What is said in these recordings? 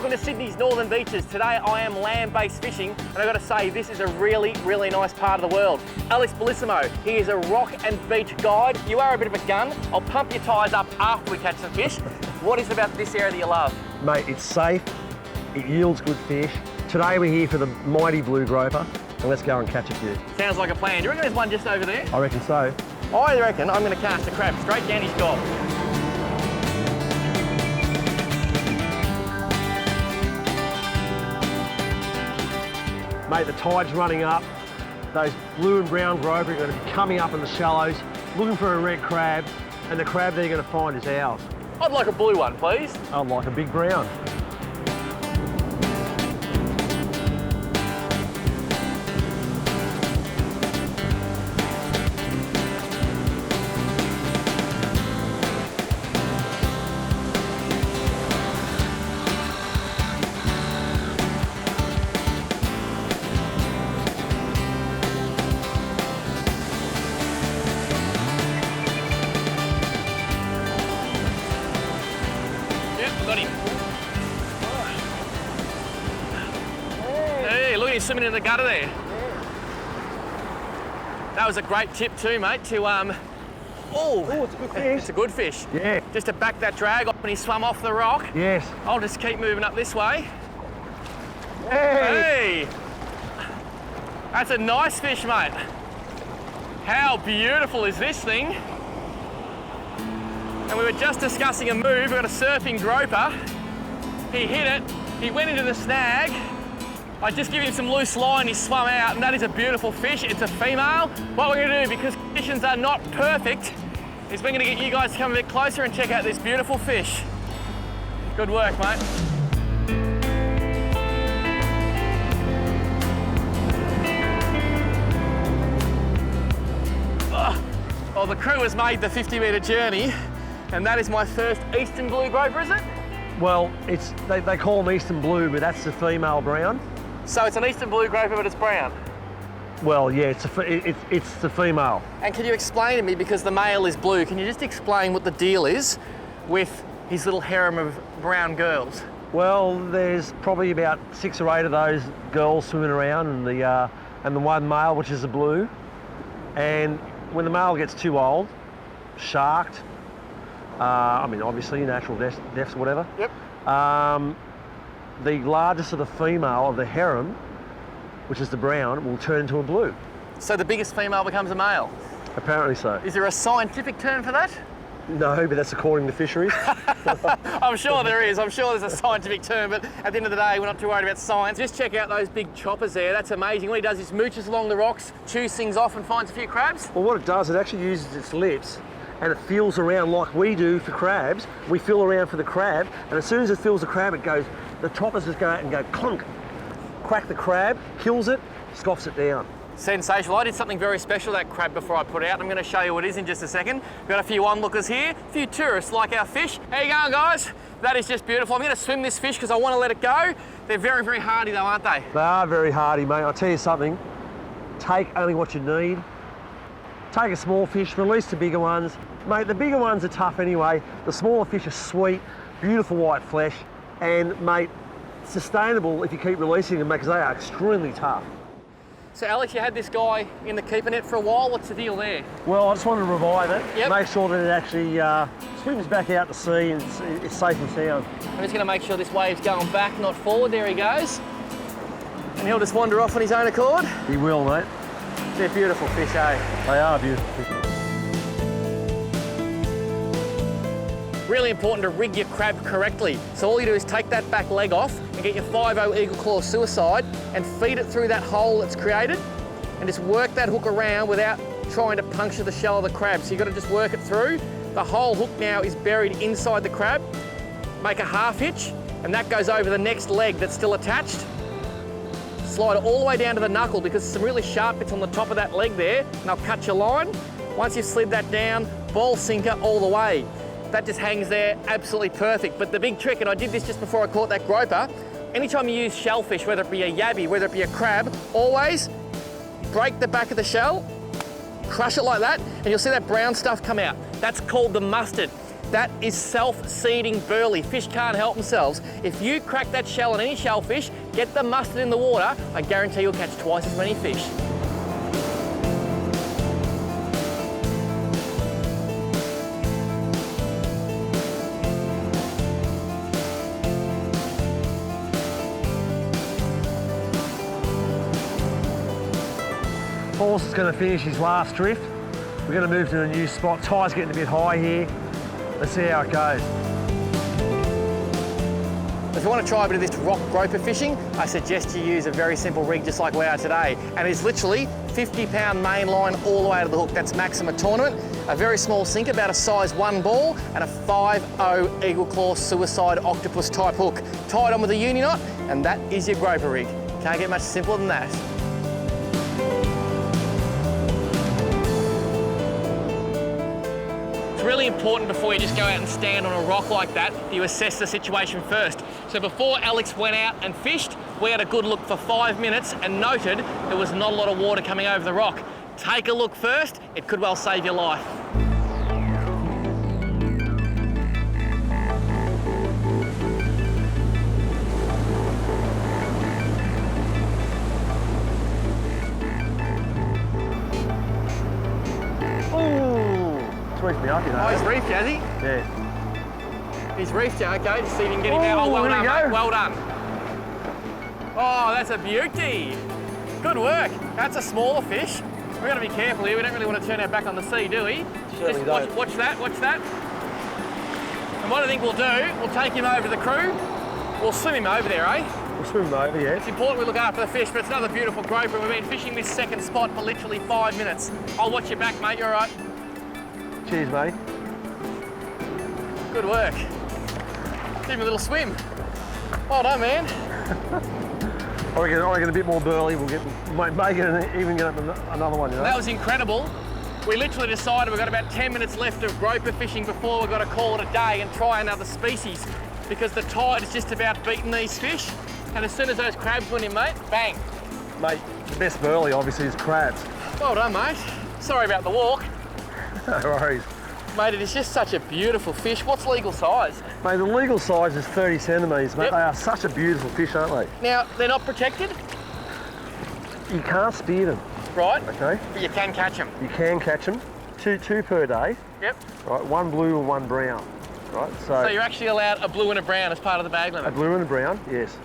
welcome to Sydney's Northern Beaches. Today I am land-based fishing, and I've got to say this is a really, really nice part of the world. Alex Bellissimo, he is a rock and beach guide. You are a bit of a gun. I'll pump your tyres up after we catch some fish. What is it about this area that you love? Mate, it's safe, it yields good fish. Today we're here for the mighty blue groper, and let's go and catch a few. Sounds like a plan. Do you reckon there's one just over there? I reckon so. I reckon I'm going to cast a crab straight down his gob. Mate, the tide's running up. Those blue and brown groper are going to be coming up in the shallows, looking for a red crab, and the crab they're going to find is ours. I'd like a blue one, please. I'd like a big brown. Got him. Hey, look at him swimming in the gutter there. That was a great tip too, mate, to oh, it's a good fish. It's a good fish. Yeah. Just to back that drag off when he swum off the rock. Yes. I'll just keep moving up this way. Hey! Hey! That's a nice fish, mate. How beautiful is this thing? And we were just discussing a move. We've got a surfing groper. He hit it, he went into the snag. I just give him some loose line, he swum out, and that is a beautiful fish. It's a female. What we're gonna do, because conditions are not perfect, is we're gonna get you guys to come a bit closer and check out this beautiful fish. Good work, mate. Well, the crew has made the 50-metre journey, and that is my first eastern blue groper, is it? Well, they call them eastern blue, but that's the female brown. So it's an eastern blue groper, but it's brown. Well, yeah, it's the female. And can you explain to me, because the male is blue, can you just explain what the deal is with his little harem of brown girls? Well, there's probably about 6 or 8 of those girls swimming around, and the one male, which is the blue. And when the male gets too old, sharked, I mean, obviously natural deaths, whatever. Yep. The largest of the female of the harem, which is the brown, will turn into a blue. So the biggest female becomes a male? Apparently so. Is there a scientific term for that? No, but that's according to fisheries. I'm sure there is. I'm sure there's a scientific term, but at the end of the day, we're not too worried about science. Just check out those big choppers there. That's amazing. What he does is mooches along the rocks, chews things off and finds a few crabs. Well, what it does, it actually uses its lips and it feels around like we do for crabs. We feel around for the crab, and as soon as it feels the crab, it goes, the choppers just go out and go clunk, crack the crab, kills it, scoffs it down. Sensational. I did something very special to that crab before I put it out. I'm going to show you what it is in just a second. We've got a few onlookers here, a few tourists like our fish. How you going, guys? That is just beautiful. I'm going to swim this fish because I want to let it go. They're very, very hardy though, aren't they? They are very hardy, mate. I'll tell you something, take only what you need. Take a small fish, release the bigger ones. Mate, the bigger ones are tough anyway. The smaller fish are sweet, beautiful white flesh, and mate, sustainable if you keep releasing them, because they are extremely tough. So Alex, you had this guy in the keeper net for a while. What's the deal there? Well, I just wanted to revive it, Yep. make sure that it actually swims back out to sea and it's safe and sound. I'm just going to make sure this wave's going back, not forward. There he goes. And he'll just wander off on his own accord. He will, mate. They're beautiful fish, eh? They are beautiful fish. Really important to rig your crab correctly. So all you do is take that back leg off and get your 5-0 Eagle Claw Suicide and feed it through that hole that's created and just work that hook around without trying to puncture the shell of the crab. So you've got to just work it through. The whole hook now is buried inside the crab. Make a half hitch and that goes over the next leg that's still attached. Slide it all the way down to the knuckle because there's some really sharp bits on the top of that leg there, and I'll cut your line. Once you've slid that down, ball sinker all the way. That just hangs there absolutely perfect. But the big trick, and I did this just before I caught that groper, anytime you use shellfish, whether it be a yabby, whether it be a crab, always break the back of the shell, crush it like that, and you'll see that brown stuff come out. That's called the mustard. That is self-seeding burley. Fish can't help themselves. If you crack that shell on any shellfish, get the mustard in the water, I guarantee you'll catch twice as many fish. Paul's is going to finish his last drift. We're going to move to a new spot. Tide's getting a bit high here. Let's see how it goes. If you want to try a bit of this rock groper fishing, I suggest you use a very simple rig just like we are today. And it's literally 50-pound main line all the way to the hook. That's maximum tournament. A very small sink, about a size 1 ball, and a 5/0 eagle claw suicide octopus type hook. Tied on with a uni knot, and that is your groper rig. Can't get much simpler than that. It's really important before you just go out and stand on a rock like that, you assess the situation first. So before Alex went out and fished, we had a good look for 5 minutes and noted there was not a lot of water coming over the rock. Take a look first, it could well save your life. Me up, you know. Oh, he's reefed, has he? Yeah. He's reefed you, okay, just see if you can get him out. Oh, well done, mate, well done. Oh, that's a beauty. Good work. That's a smaller fish. We've got to be careful here. We don't really want to turn our back on the sea, do we? Certainly don't. Watch that, watch that. And what I think we'll do, we'll take him over to the crew. We'll swim him over there, eh? We'll swim him over, yeah. It's important we look after the fish, but it's another beautiful groper. We've been fishing this second spot for literally 5 minutes. I'll watch your back, mate, you're all right. Cheers, mate. Good work. Give him a little swim. Well done, man. I reckon a bit more burly, we'll make it even get up another one, you know? That was incredible. We literally decided we've got about 10 minutes left of groper fishing before we've got to call it a day and try another species because the tide is just about beating these fish. And as soon as those crabs went in, mate, bang. Mate, the best burley obviously is crabs. Well done, mate. Sorry about the walk. No worries. Mate, it is just such a beautiful fish. What's legal size? Mate, the legal size is 30 centimetres, mate. Yep. They are such a beautiful fish, aren't they? Now, they're not protected? You can't spear them. Right. Okay. But you can catch them. You can catch them. Two per day. Yep. Right, one blue and one brown. Right. So you're actually allowed a blue and a brown as part of the bag limit? A blue and a brown, yes.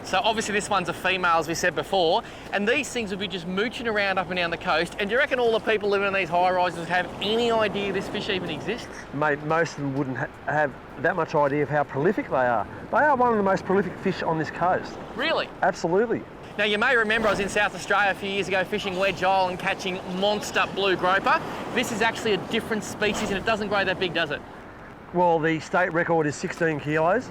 So obviously this one's a female, as we said before, and these things will be just mooching around up and down the coast. And do you reckon all the people living in these high-rises have any idea this fish even exists? Mate, most of them wouldn't have that much idea of how prolific they are. They are one of the most prolific fish on this coast. Really? Absolutely. Now you may remember I was in South Australia a few years ago fishing Wedge Isle and catching monster blue groper. This is actually a different species and it doesn't grow that big, does it? Well, the state record is 16 kilos.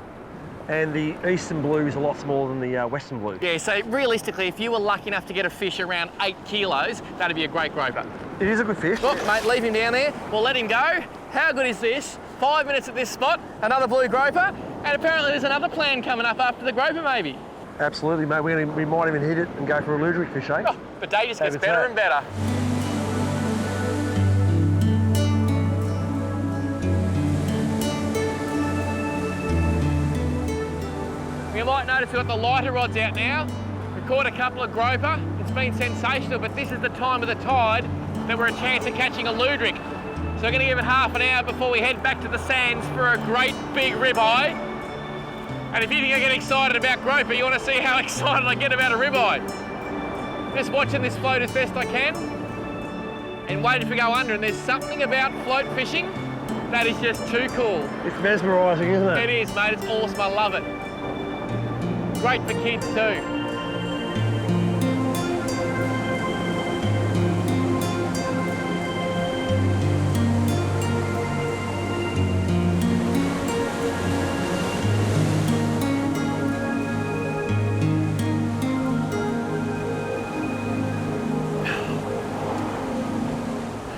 And the eastern blue is a lot smaller than the western blue. Yeah, so realistically, if you were lucky enough to get a fish around 8 kilos, that'd be a great groper. It is a good fish. Oh, mate, leave him down there. We'll let him go. How good is this? 5 minutes at this spot, another blue groper, and apparently there's another plan coming up after the groper, maybe. Absolutely, mate. We might even hit it and go for a luderick fish, eh? Oh, the day just gets better and better. You might notice we've got the lighter rods out now. We've caught a couple of groper. It's been sensational, but this is the time of the tide that we're a chance of catching a luderick. So we're going to give it half an hour before we head back to the sands for a great big ribeye. And if you think I get excited about groper, you want to see how excited I get about a ribeye. Just watching this float as best I can and waiting for go under. And there's something about float fishing that is just too cool. It's mesmerising, isn't it? It is, mate. It's awesome. I love it. Great for kids too.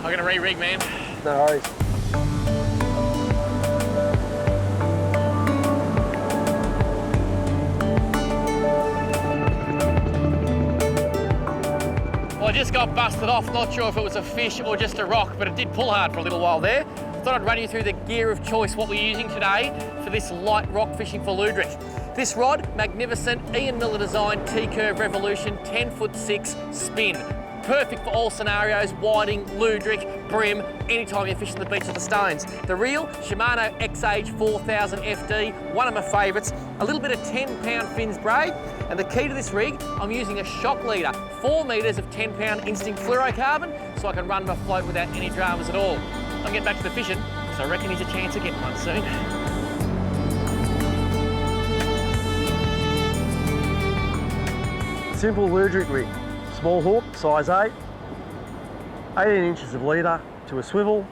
I'm gonna re-rig, man. No worries. Well, I just got busted off. Not sure if it was a fish or just a rock, but it did pull hard for a little while there. thought I'd run you through the gear of choice, what we're using today for this light rock fishing for Ludwig. This rod, magnificent Ian Miller design T-Curve Revolution 10'6" spin. Perfect for all scenarios, whiting, Ludwig, brim, anytime you're fishing the beach or the stones. The reel, Shimano XH 4000 FD, one of my favourites. A little bit of 10-pound fins braid, and the key to this rig, I'm using a shock leader, 4 metres of 10-pound instinct fluorocarbon, so I can run my float without any dramas at all. I'll get back to the fishing, so I reckon he's a chance of getting one soon. Simple Ludwig rig. Small hook, size 8, 18 inches of leader to a swivel,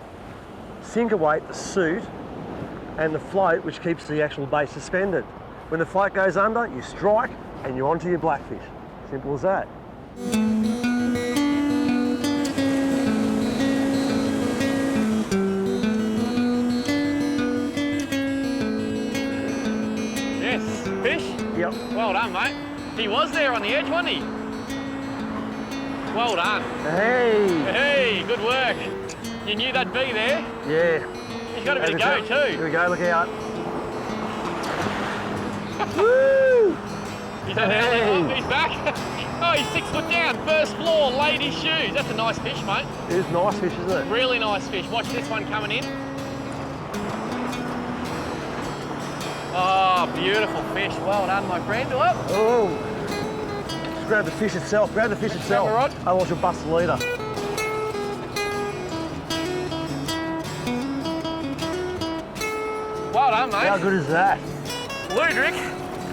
sinker weight, the suit, and the float which keeps the actual bait suspended. When the float goes under, you strike and you're onto your blackfish. Simple as that. Yes, fish? Yep. Well done, mate. He was there on the edge, wasn't he? Well done. Hey! Hey, good work. You knew they'd be there. Yeah. He's got a bit of go too. Here we go, look out. Woo! He's back. Oh, he's 6 foot down. First floor, ladies' shoes. That's a nice fish, mate. It is nice fish, isn't it? Really nice fish. Watch this one coming in. Oh, beautiful fish. Well done, my friend. Oh! Just grab the fish itself. Grab the fish itself. Grab the rod. Otherwise you'll bust the leader. Well done, mate. How good is that? Ludwig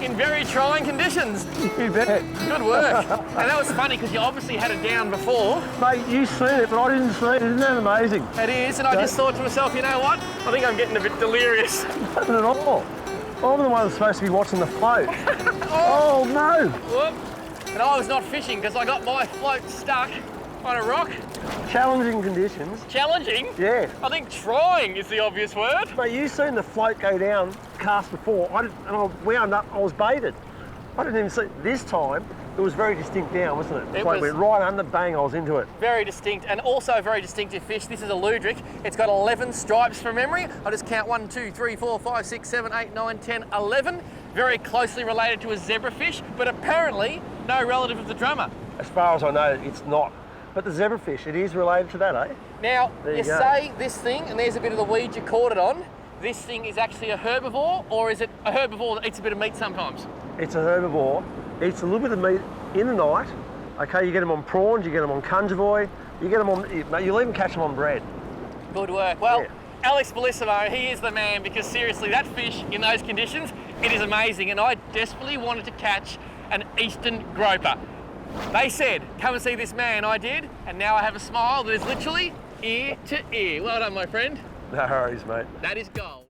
in very trying conditions. You bet. Good work. And that was funny because you obviously had it down before. Mate, you've seen it, but I didn't see it. Isn't that amazing? It is, and I just thought to myself, you know what? I think I'm getting a bit delirious. Not at all. I'm the one that's supposed to be watching the float. Oh no! Whoop. And I was not fishing because I got my float stuck on a rock. Challenging conditions. Challenging? Yeah. I think trying is the obvious word. Mate, you've seen the float go down cast before, and I wound up, I was baited. I didn't even see it. This time, it was very distinct down, wasn't it? The float went right under, bang, I was into it. Very distinct, and also a very distinctive fish. This is a Ludwig. It's got 11 stripes from memory. I'll just count 1, 2, 3, 4, 5, 6, 7, 8, 9, 10, 11. Very closely related to a zebrafish, but apparently no relative of the drummer. As far as I know, it's not. But the zebrafish, it is related to that, eh? Now, There you you go. say this thing, and there's a bit of the weed you caught it on. This thing is actually a herbivore, or is it a herbivore that eats a bit of meat sometimes? It's a herbivore. Eats a little bit of meat in the night. Okay, you get them on prawns, you get them on conjavoy, you get them on, you'll even catch them on bread. Good work. Well, Yeah. Alex Bellissimo, he is the man, because seriously, that fish in those conditions, it is amazing. And I desperately wanted to catch an eastern groper. They said, come and see this man. I did, and now I have a smile that is literally ear to ear. Well done, my friend. No worries, mate. That is gold.